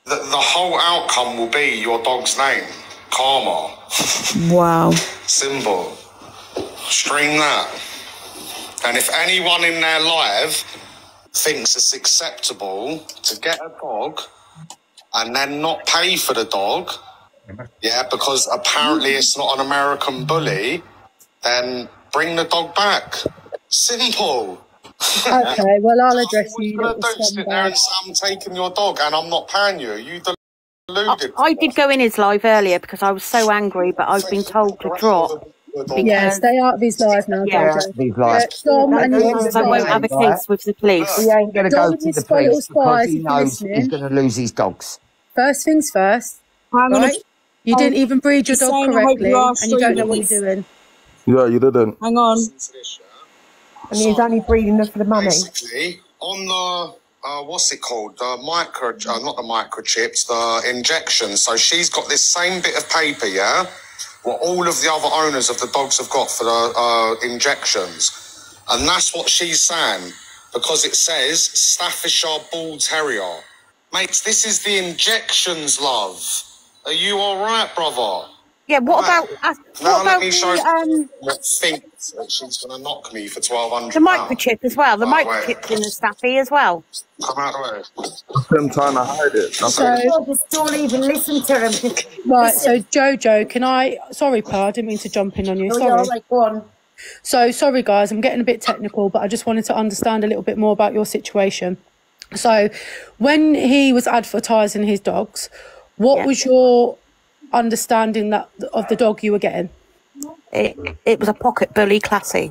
the whole outcome will be your dog's name. Karma.
Wow.
Simple. Stream that. And if anyone in their life thinks it's acceptable to get a dog and then not pay for the dog, yeah, because apparently it's not an American bully, then bring the dog back. Simple.
Okay, well, I'll address you.
What are you going to do? Sit there and say I'm taking your dog and I'm not paying you? You deluded.
I did go in his live earlier because I was so angry, but I've been told to drop.
Yeah, stay out of his life now, Jojo.
Dom and I won't have a case with the police.
He ain't going to go to the police because he knows he's going to lose his dogs.
First things first, right? You didn't even breed your dog correctly, and you don't know what you're doing.
Yeah, you didn't.
Hang on.
And he's only breeding her for the money.
Basically, on the, what's it called? The not the microchips, the injections. So she's got this same bit of paper, yeah? What all of the other owners of the dogs have got for the injections. And that's what she's saying, because it says Staffordshire Bull Terrier. Mate, this is the injections, love. Are you all right, brother?
Yeah, what about
let me show you what thinks that she's going to knock me for £1,200.
the microchip as well? The microchip's in the staffy as well.
Come out of the way.
I'm trying to hide it.
Just don't even listen to him.
Right, so Jojo, can I... Sorry, Pa, I didn't mean to jump in on you. Sorry.
All right, go on.
So, sorry, guys, I'm getting a bit technical, but I just wanted to understand a little bit more about your situation. So, when he was advertising his dogs, what was your understanding that of the dog you were getting?
It was a pocket bully classic.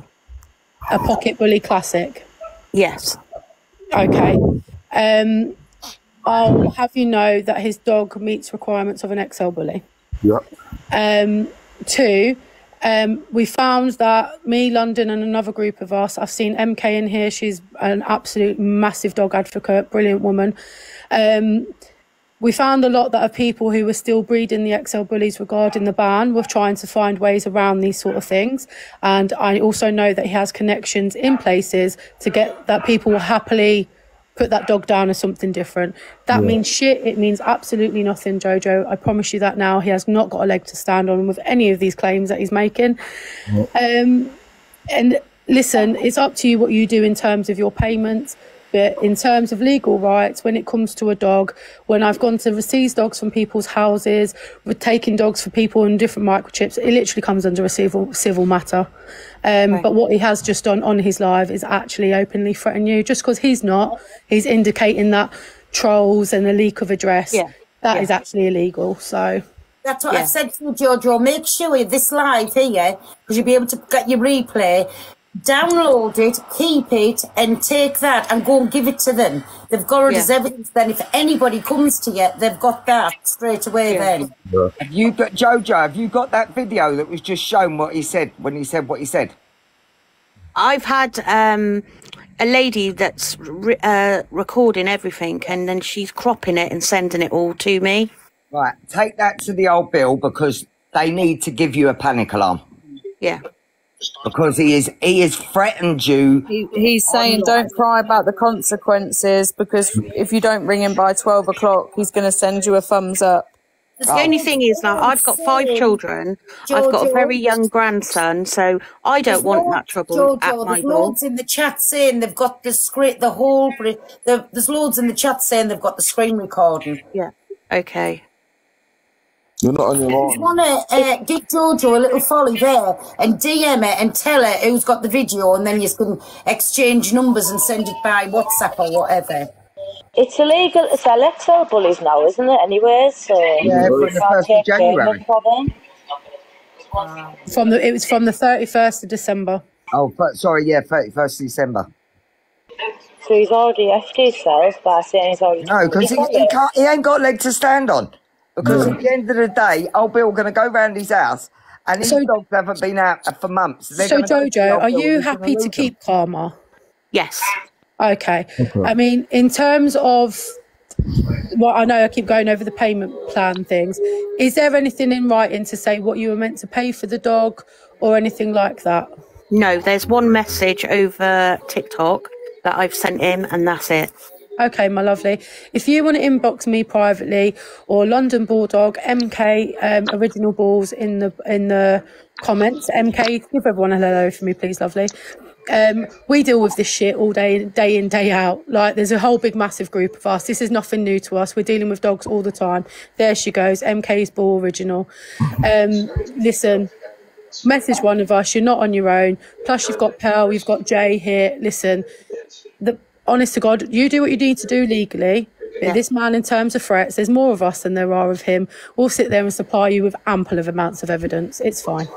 A pocket bully classic?
Yes.
Okay. I'll have you know that his dog meets requirements of an XL bully.
Yeah.
2, we found that me, London, and another group of us, I've seen MK in here. She's an absolute massive dog advocate, brilliant woman. We found a lot that of people who were still breeding the XL bullies regarding the ban were trying to find ways around these sort of things. And I also know that he has connections in places to get that people will happily put that dog down as something different. That means shit. It means absolutely nothing, Jojo. I promise you that now. He has not got a leg to stand on with any of these claims that he's making. And listen, it's up to you what you do in terms of your payments. But in terms of legal rights, when it comes to a dog, when I've gone to seize dogs from people's houses, we're taking dogs for people and different microchips, it literally comes under a civil matter. But what he has just done on his live is actually openly threaten you. Just because he's not, he's indicating that trolls and a leak of address, that is actually illegal. So
that's what I've said to you, Jojo. Make sure this live here, because you'll be able to get your replay. Download it, keep it, and take that and go and give it to them. They've got it as evidence. Then, if anybody comes to you, they've got that straight away. Then,
have you got Jojo? Have you got that video that was just shown what he said when he said what he said?
I've had a lady that's recording everything, and then she's cropping it and sending it all to me.
Right, take that to the old Bill because they need to give you a panic alarm.
Yeah.
Because he is threatened you.
He's saying don't cry about the consequences because if you don't ring him by 12 o'clock, he's going to send you a thumbs up.
The only thing is that I've got 5 children. I've got a very young grandson, so I don't want that trouble at my
there's
door.
loads in the chat saying they've got the screen, there's loads in the chat saying they've got the screen recording.
Yeah. Okay.
You're not on your own.
If you want to give Jojo a little folly there and DM her and tell her who's got the video, and then you can exchange numbers and send it by WhatsApp or whatever.
It's illegal to sell XL bullies now, isn't it, anyways? So
yeah, from the 1st of January.
It was from the 31st of December.
Oh, sorry, yeah, 31st of December.
So he's already left himself by saying he's already...
No, because he ain't got a leg to stand on. Because at the end of the day, old Bill going to go round his house and his dogs haven't been out for months.
So, Jojo, are you happy to keep Karma?
Yes.
Okay. I mean, in terms of, well, I know I keep going over the payment plan things. Is there anything in writing to say what you were meant to pay for the dog or anything like that?
No, there's one message over TikTok that I've sent him, and that's it.
Okay, my lovely. If you want to inbox me privately or London Bulldog MK original balls in the comments, MK, give everyone a hello for me, please, lovely. We deal with this shit all day in, day out. Like, there's a whole big massive group of us. This is nothing new to us. We're dealing with dogs all the time. There she goes, MK's ball original. Listen, message one of us. You're not on your own. Plus, you've got Pearl, you've got Jay here. Listen, honest to God, you do what you need to do legally. But this man, in terms of threats, there's more of us than there are of him. We'll sit there and supply you with ample of amounts of evidence. It's fine.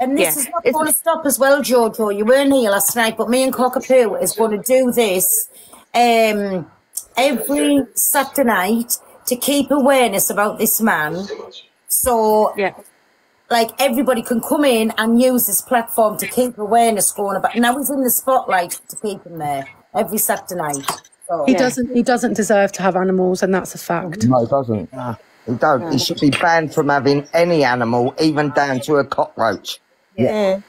And this is not going to stop as well, Jojo. You weren't here last night, but me and Cockapoo is going to do this every Saturday night to keep awareness about this man. So, like, everybody can come in and use this platform to keep awareness going about. Now he's in the spotlight to keep him there every Saturday night. So,
He doesn't deserve to have animals, and that's a fact.
No, it doesn't.
He don't. He should be banned from having any animal, even down to a cockroach.
Yeah.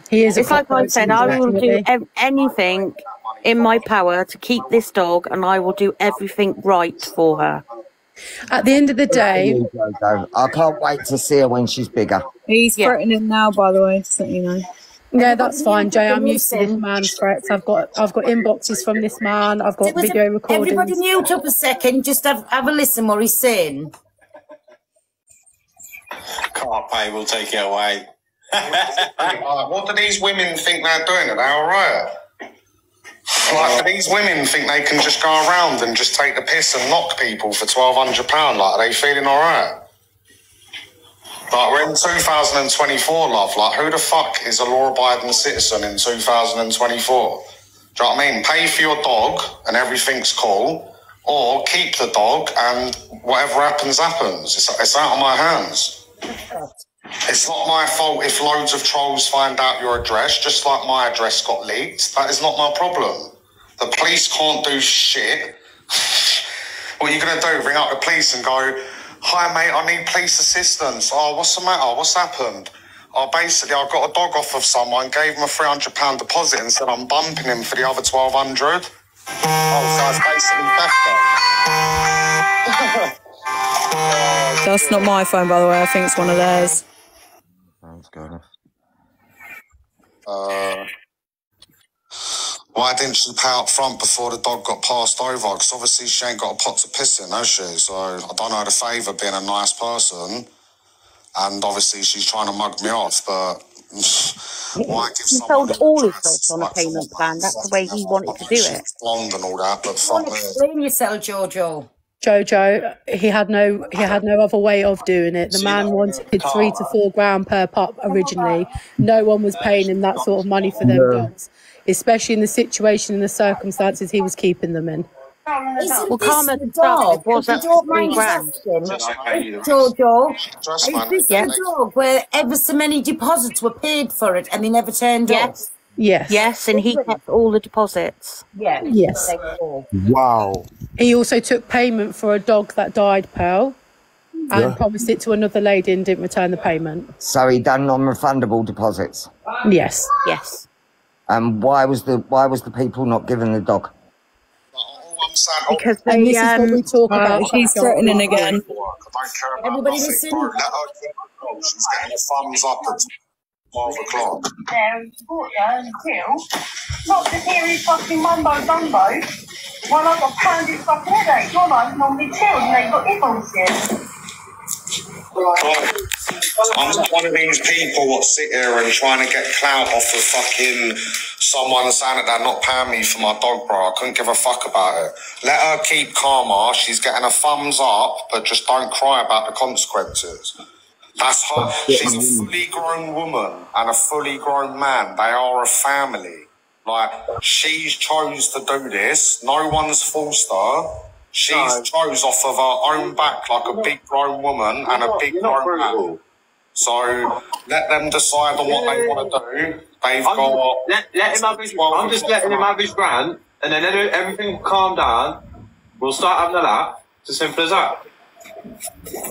He is.
It's like I said, I will do anything in my power to keep this dog, and I will do everything right for her.
At the end of the day,
I can't wait to see her when she's bigger.
He's threatening now, by the way, just so you know.
Yeah, that's fine, Jay. I'm used to this man's threats. I've got inboxes from this man. I've got video recordings.
Everybody mute up a second. Just have a listen what he's saying.
Can't pay, we'll take it away. What do these women think they're doing? Are they all right? Like, do these women think they can just go around and just take the piss and knock people for £1,200? Like, are they feeling all right? Like, we're in 2024, love. Like, who the fuck is a law-abiding citizen in 2024? Do you know what I mean? Pay for your dog and everything's cool, or keep the dog and whatever happens, happens. It's out of my hands. It's not my fault if loads of trolls find out your address, just like my address got leaked. That is not my problem. The police can't do shit. What are you going to do? Ring up the police and go, "Hi, mate, I need police assistance." "Oh, what's the matter? What's happened?" "Oh, basically, I got a dog off of someone, gave him a £300 deposit and said I'm bumping him for the other 1,200. Oh, so it's basically better.
That's not my phone, by the way. I think it's one of theirs.
Sounds good.
Why didn't she pay up front before the dog got passed over? Because obviously she ain't got a pot to piss in, has she? So I don't know the favour being a nice person. And obviously she's trying to mug me off, but why give
He sold all his dogs on a payment plan. That's the way he wanted to do it.
Blonde and all that, but fuck me.
Explain yourself, Jojo.
Jojo, he had no other way of doing it. The man wanted £3 to £4 grand per pup originally. No one was paying him that sort of money for them dogs, especially in the situation and the circumstances he was keeping them in.
Well, Karma dog was at £3 grand. Jojo, is this the dog where ever so many deposits were paid for it and they never turned up?
Yes, and he kept all the deposits.
Yes.
Wow.
He also took payment for a dog that died, Pearl, and promised it to another lady and didn't return the payment.
So he done non-refundable deposits.
Yes.
Yes.
Why was the people not given the dog?
Because
and this is what we talk about.
She's threatening again.
Everybody listen.
She's getting a thumbs up at 12 o'clock.
Not to hear his fucking mumbo jumbo. While I've got pounded fucking headache. Your life normally chilled and they've got nipples here.
I'm not one of these people that sit here and trying to get clout off of fucking someone saying that they're not paying me for my dog, bro. I couldn't give a fuck about it. Let her keep Karma. She's getting a thumbs up, but just don't cry about the consequences. That's her. She's a fully grown woman and a fully grown man. They are a family. Like, she's chose to do this. No one's forced her. She's chose off of her own back like a big grown woman and a big grown man. So let them decide on what they want to do. They've got.
Let him have his. I'm just letting him have his rant.
and then everything will calm down. We'll start having a laugh. It's as simple as that.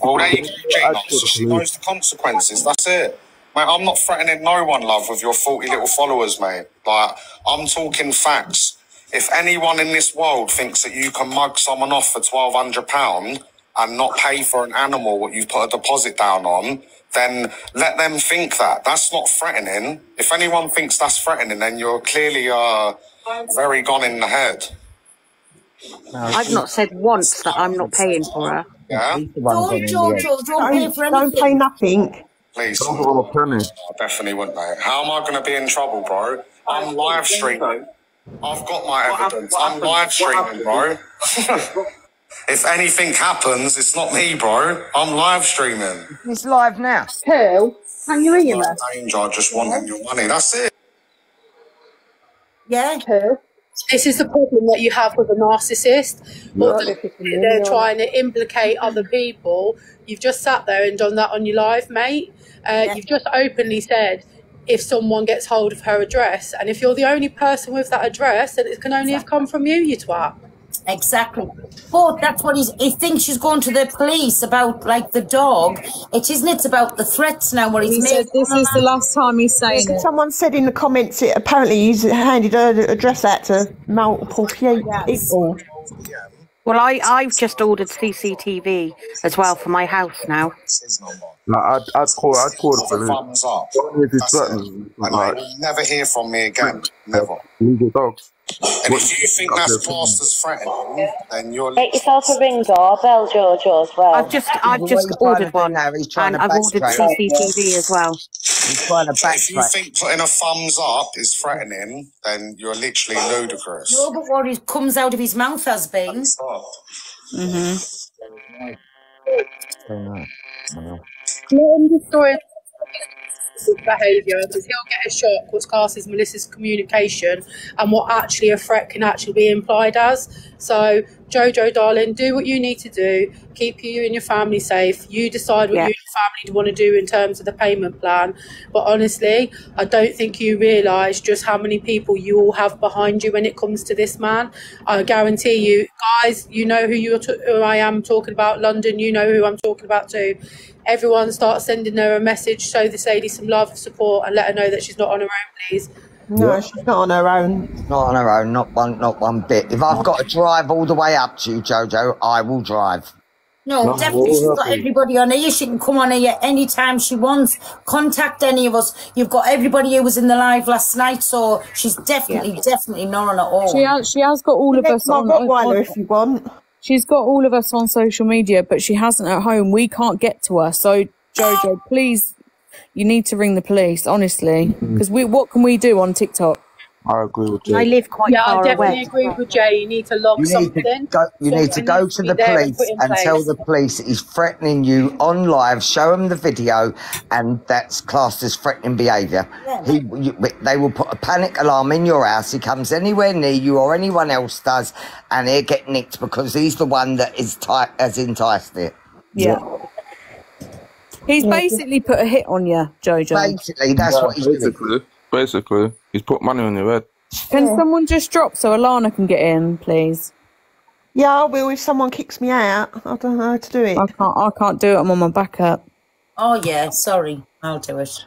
Well, there you go, Gina. So she knows the consequences. That's it. Mate, I'm not threatening no one, love, with your 40 little followers, mate. Like, I'm talking facts. If anyone in this world thinks that you can mug someone off for £1,200 and not pay for an animal what you've put a deposit down on, then let them think that. That's not threatening. If anyone thinks that's threatening, then you're clearly very gone in the head.
I've not said once that I'm not paying for her.
Yeah?
Don't pay nothing.
Please. I definitely wouldn't, mate. How am I going to be in trouble, bro? I'm live streaming. I've got my evidence. I'm live streaming, bro. If anything happens, it's not me, bro. I'm live streaming.
It's live now.
Who? Can you hear me?
Danger, just wanting your money. That's it.
Yeah.
Who? This is the problem that you have with a narcissist. They're trying to implicate other people. You've just sat there and done that on your live, mate. You've just openly said if someone gets hold of her address, and if you're the only person with that address, then it can only have come from you, you twat.
Exactly. But that's what he thinks she's going to the police about, like, the dog. It isn't. It's about the threats now where he's made.
This is the last time he's saying it.
Someone said in the comments apparently he's handed her address out to multiple people.
Well, I've just ordered CCTV as well for my house now.
No, I'd call the police.
Thumbs up.
Only if he's
That's it.
threatening.
And you will never hear from me again. Never.
Leave your dog.
And if you think that's classed as threatening, then you're...
Get yourself a ring doorbell, Jojo, as well.
I've just ordered one, and I've ordered CCTV as well.
He's trying to
If you think putting a thumbs up is threatening, then you're literally ludicrous.
No, but what it comes out of his mouth has been.
Let him destroy his behaviour, because he'll get a shock what's classed as malicious communication and what actually a threat can actually be implied as. So, Jojo, darling, do what you need to do. Keep you and your family safe. You decide what you and your family want to do in terms of the payment plan. But honestly, I don't think you realise just how many people you all have behind you when it comes to this man. I guarantee you, guys, you know who I am talking about. London, you know who I'm talking about too. Everyone start sending her a message, show this lady some love, support, and let her know that she's not on her own, please.
No, she's not on her own.
Not on her own, not one bit. If I've got to drive all the way up to you, Jojo, I will drive.
No, definitely she's got everybody on here. She can come on here anytime she wants. Contact any of us. You've got everybody who was in the live last night, so she's definitely not on her own.
She has got all of us on
if you want.
She's got all of us on social media, but she hasn't at home. We can't get to her. So, Jojo, please, you need to ring the police, honestly. Because what can we do on TikTok?
I agree with Jay.
I live quite far away.
I definitely agree with Jay. You need to log something.
You need to go to the police and tell the police he's threatening you on live, show them the video, and that's classed as threatening behaviour. They will put a panic alarm in your house. He comes anywhere near you or anyone else does, and he'll get nicked because he's the one that has enticed it.
Yeah. He's basically put a hit on you, Jojo.
Basically, that's what he's doing.
Basically, he's put money on your head.
Can someone just drop so Alana can get in, please?
Yeah, I will if someone kicks me out. I don't know how to do it.
I can't do it. I'm on my backup.
Oh yeah, sorry, I'll do it.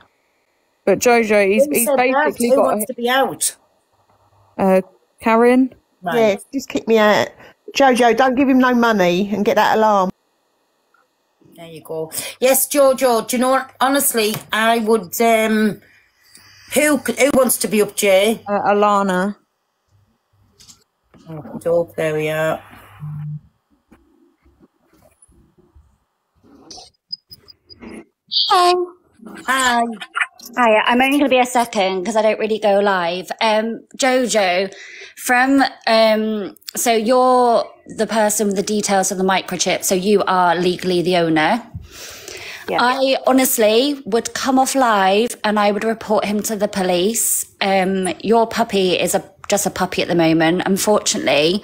But Jojo, he's basically
who wants to be out.
Karen.
Right.
Yeah, just kick me out. Jojo, don't give him no money and get that alarm.
There you go. Yes, Jojo. Do you know what? Honestly, I would. Who wants to be up, Jay?
Alana.
Oh, dope. There we are.
Hi.
Hi.
Hi, I'm only going to be a second because I don't really go live. Jojo, so you're the person with the details of the microchip, so you are legally the owner. Yeah. I honestly would come off live and I would report him to the police. Your puppy is just a puppy at the moment. Unfortunately,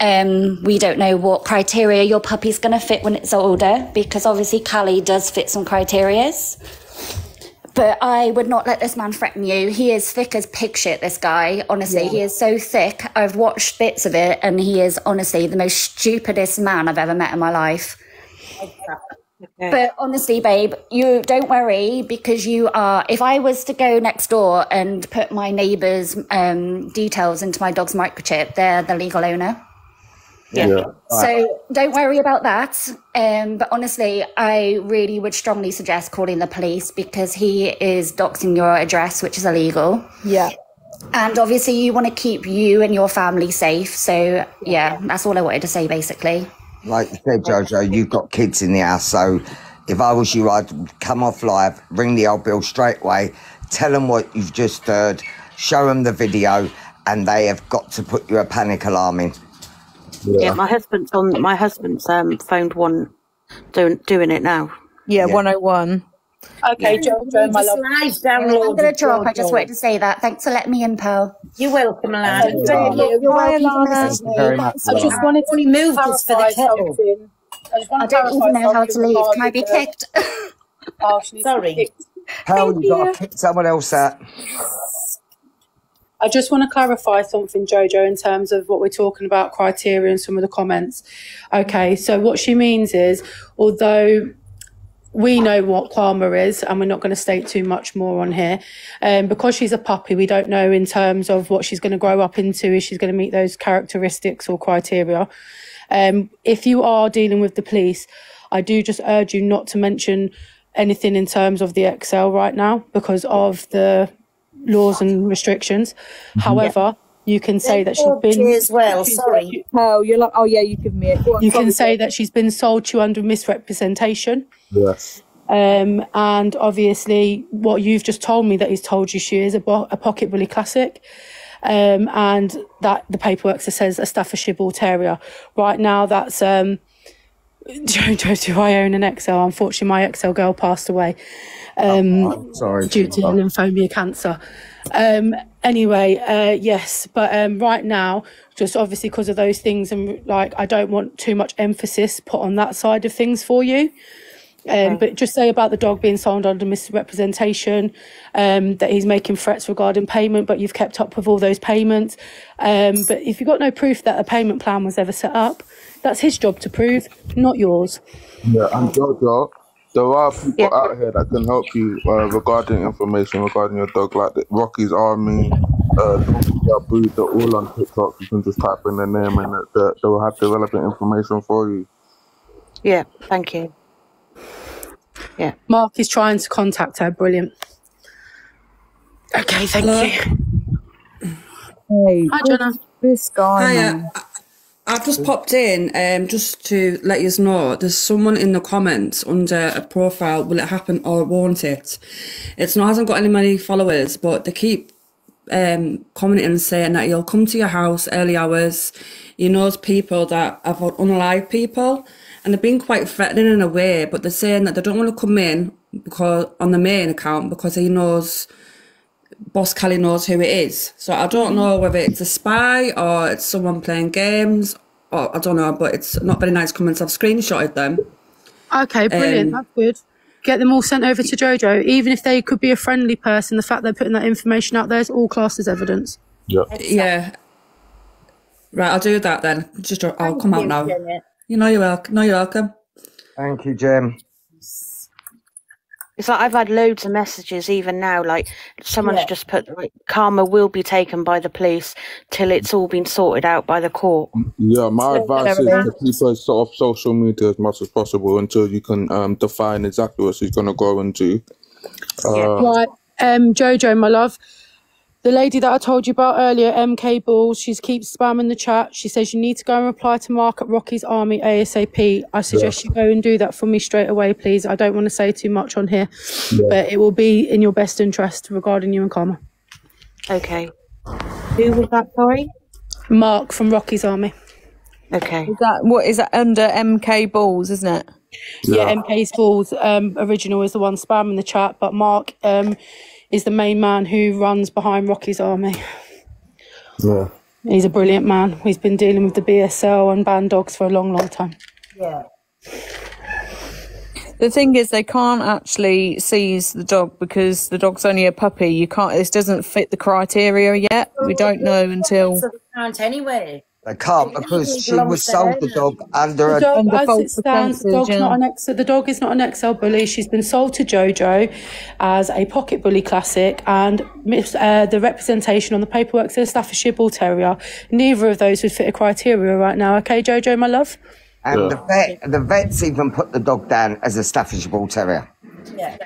we don't know what criteria your puppy's going to fit when it's older, because obviously Cali does fit some criterias. But I would not let this man threaten you. He is thick as pig shit, this guy. Honestly, he is so thick. I've watched bits of it, and he is honestly the most stupidest man I've ever met in my life. Okay. But honestly, babe, you don't worry, because you are... If I was to go next door and put my neighbour's details into my dog's microchip, they're the legal owner.
Yeah.
So don't worry about that. But honestly, I really would strongly suggest calling the police, because he is doxing your address, which is illegal.
Yeah.
And obviously you want to keep you and your family safe. So yeah, that's all I wanted to say, basically.
Like you said, Jojo, you've got kids in the house, so if I was you, I'd come off live, ring the old bill straight away, tell them what you've just heard, show them the video, and they have got to put you a panic alarm in.
Yeah, my husband's phoned one doing it now.
Yeah, 101.
Okay, Jojo, my love.
I'm going to drop. I just wanted to say that. Thanks for letting me in, Pearl.
You're welcome, Alana.
You're welcome.
I just wanted to move this for the kettle.
I don't even know how to leave. Can I be kicked?
Oh,
sorry.
Pearl, you got to kick someone else out.
I just want to clarify something, Jojo, in terms of what we're talking about, criteria and some of the comments. Okay, so what she means is, although we know what karma is, and we're not going to state too much more on here, because she's a puppy, we don't know in terms of what she's going to grow up into, if she's going to meet those characteristics or criteria. If you are dealing with the police, I do just urge you not to mention anything in terms of the XL right now, because of the laws and restrictions. However, you can say that she's been
as well. Sorry.
Oh, you're like, oh yeah, you give me it.
You can say that she's been sold to you under misrepresentation.
Yes.
And obviously, what you've just told me that he's told you she is a pocket bully classic. And that the paperwork says a Staffordshire Bull Terrier. Right now, that's do I own an XL? Unfortunately, my XL girl passed away
sorry,
due to lymphoma cancer. Anyway, yes, but right now, just obviously because of those things, and like I don't want too much emphasis put on that side of things for you. But just say about the dog being sold under misrepresentation, that he's making threats regarding payment, but you've kept up with all those payments. But if you've got no proof that a payment plan was ever set up, that's his job to prove, not yours.
Yeah, and Jojo, there are people out here that can help you regarding information regarding your dog, like the Rocky's Army, Boo, they're all on TikTok. You can just type in their name and they'll have the relevant information for you.
Yeah, thank you. Yeah.
Mark is trying to contact her. Brilliant. Okay, thank you.
Hey,
hi, Jenna.
This guy.
Hiya. I've just popped in just to let you know there's someone in the comments under a profile, will it happen or won't it? Hasn't got any many followers, but they keep commenting and saying that he'll come to your house early hours. He knows people that have unalive people, and they've been quite threatening in a way, but they're saying that they don't want to come in because on the main account because he knows Boss Cali knows who it is. So I don't know whether it's a spy or it's someone playing games, or I don't know, but it's not very nice comments. I've screenshotted them.
Okay, brilliant. That's good. Get them all sent over to Jojo. Even if they could be a friendly person, the fact they're putting that information out there is all classed as evidence.
Yeah.
Yeah. Right, I'll do that then. I'll come out now. You know you're welcome. No, you're welcome.
Thank you, Jem.
It's like I've had loads of messages even now, like someone's just put, like, karma will be taken by the police till it's all been sorted out by the court.
Yeah, my advice is to keep her off social media as much as possible until you can define exactly what she's going to go and do.
Right, Jojo, my love, the lady that I told you about earlier, MK Balls, she keeps spamming the chat. She says you need to go and reply to Mark at Rocky's Army ASAP. I suggest you go and do that for me straight away, please. I don't want to say too much on here, but it will be in your best interest regarding you and Karma.
Okay. Who was that, sorry?
Mark from Rocky's Army.
Okay.
Is that under MK Balls, isn't it?
Yeah, MK's Balls original is the one spamming the chat, but Mark is the main man who runs behind Rocky's Army.
Yeah.
He's a brilliant man. He's been dealing with the BSL and banned dogs for a long, long time.
Yeah.
The thing is, they can't actually seize the dog because the dog's only a puppy. You can't. This doesn't fit the criteria yet. We don't know until.
So they can't anyway.
They can't because she was sold the dog under
The dog,
under
as
false
it stands, the
pretenses,
dog's the dog is not an XL bully. She's been sold to Jojo as a pocket bully classic, and the representation on the paperwork says Staffordshire Bull Terrier. Neither of those would fit a criteria right now. Okay, Jojo, my love.
And the vets even put the dog down as a Staffordshire Bull Terrier.
Yeah.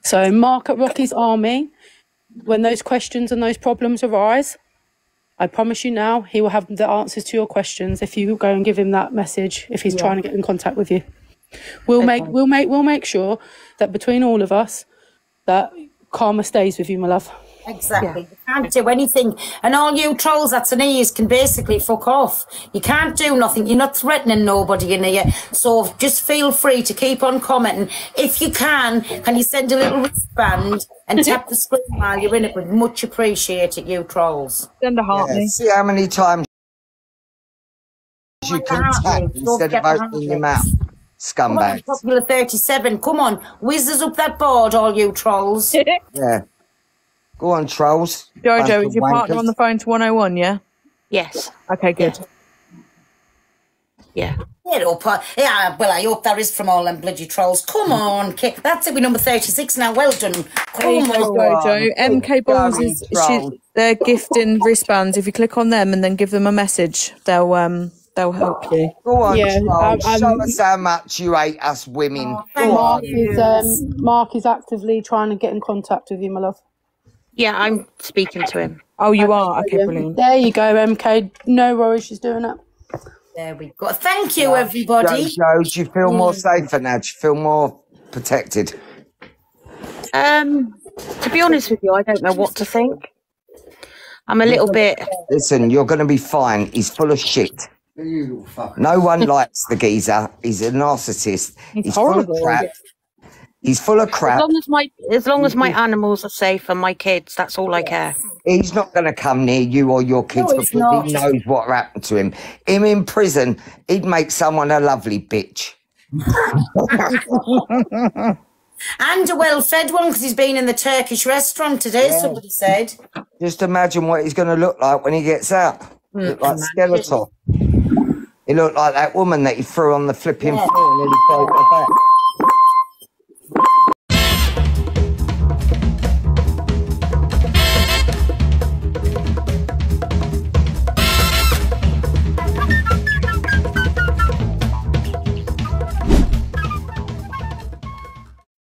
So Mark at Rocky's Army, when those questions and those problems arise, I promise you now, he will have the answers to your questions if you go and give him that message, if he's trying to get in contact with you. We'll make sure that between all of us, that karma stays with you, my love.
Exactly. You can't do anything. And all you trolls that's an ears can basically fuck off. You can't do nothing. You're not threatening nobody in here. So just feel free to keep on commenting. If you can you send a little wristband and tap the screen while you're in it? We'd much appreciate it, you trolls.
Send a heart me.
See how many times you can tap instead of opening your mouth. Scumbags.
Popular 37. Come on. Whizzes up that board, all you trolls.
Yeah. Go on, trolls.
Jojo, is your partner on the phone to 101, yeah?
Yes.
Okay, good.
Yeah.
Get up. Yeah, well, I hope that is from all them bloody trolls. Come on, that's it. We're number 36 now. Well done. Come on.
Jojo. MK Balls they're gifting wristbands. If you click on them and then give them a message, they'll help you.
Go on, trolls. Show us how much you hate us women.
Mark is actively trying to get in contact with you, my love.
Yeah, I'm speaking to him.
Oh, you are? Okay, brilliant.
There you go, MK. No worries, she's doing it.
There we go. Thank you, everybody.
Jojo, do you feel more safer now? Do you feel more protected?
To be honest with you, I don't know what to think. I'm a little bit...
Listen, you're going to be fine. He's full of shit. No one likes the geezer. He's a narcissist. He's full of crap. He's full of crap.
As long as my animals are safe and my kids, that's all I care.
He's not going to come near you or your kids because he knows what happened to him. Him in prison, he'd make someone a lovely bitch.
And a well-fed one because he's been in the Turkish restaurant today, somebody said.
Just imagine what he's going to look like when he gets out. Look like Skeletor. He looked like that woman that he threw on the flipping floor and then he broke her back.